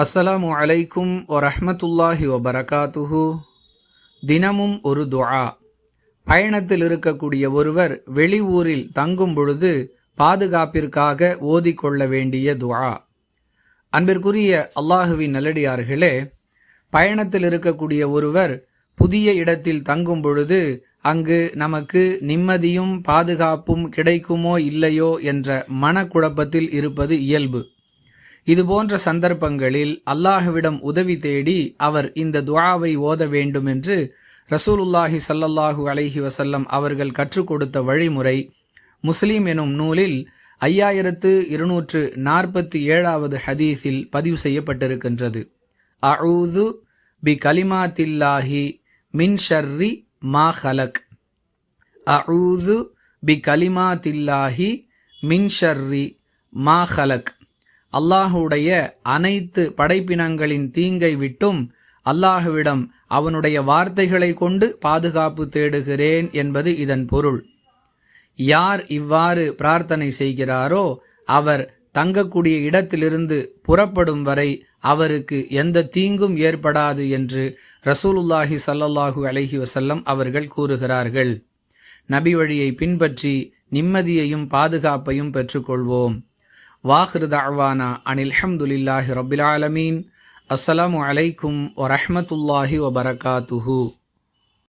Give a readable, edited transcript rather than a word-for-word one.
அஸ்ஸலாமு அலைக்கும் வரஹ்மத்துல்லாஹி வபரகாத்துஹு. தினமும் ஒரு துஆ. பயணத்தில் இருக்கக்கூடிய ஒருவர் வெளியூரில் தங்கும் பொழுது பாதுகாப்பிற்காக ஓதிக்கொள்ள வேண்டிய துஆ. அன்பிற்குரிய அல்லாஹுவின் நல்லடியார்களே, பயணத்தில் இருக்கக்கூடிய ஒருவர் புதிய இடத்தில் தங்கும் பொழுது அங்கு நமக்கு நிம்மதியும் பாதுகாப்பும் கிடைக்குமோ இல்லையோ என்ற மனக்குழப்பத்தில் இருப்பது இயல்பு. இதுபோன்ற சந்தர்ப்பங்களில் அல்லாஹ்விடம் உதவி தேடி அவர் இந்த துஆவை ஓத வேண்டும் என்று ரசூலுல்லாஹி ஸல்லல்லாஹு அலைஹி வஸல்லம் அவர்கள் கற்றுக் கொடுத்த வழிமுறை முஸ்லிம் எனும் நூலில் 5247வது ஹதீஸில் பதிவு செய்யப்பட்டிருக்கின்றது. அஊது பி கலிமாத்தில்லாஹி மின் ஷர்ரி மா ஹலக். அஊது பி கலிமாத்தில்லாஹி மின் ஷர்ரி மா ஹலக். அல்லாஹுடைய அனைத்து படைப்பினங்களின் தீங்கை விட்டும் அல்லாஹுவிடம் அவனுடைய வார்த்தைகளை கொண்டு பாதுகாப்பு தேடுகிறேன் என்பது இதன் பொருள். யார் இவ்வாறு பிரார்த்தனை செய்கிறாரோ அவர் தங்கக்கூடிய இடத்திலிருந்து புறப்படும் வரை அவருக்கு எந்த தீங்கும் ஏற்படாது என்று ரசூலுல்லாஹி ஸல்லல்லாஹு அலைஹி வஸல்லம் அவர்கள் கூறுகிறார்கள். நபி வழியை பின்பற்றி நிம்மதியையும் பாதுகாப்பையும் பெற்றுக்கொள்வோம். வாஹிரு தஅவானா அனில் ஹம்துலில்லாஹி ரப்பில் ஆலமீன். அஸ்ஸலாமு அலைக்கும் வரஹ்மத்துல்லாஹி வபரகாத்துஹு.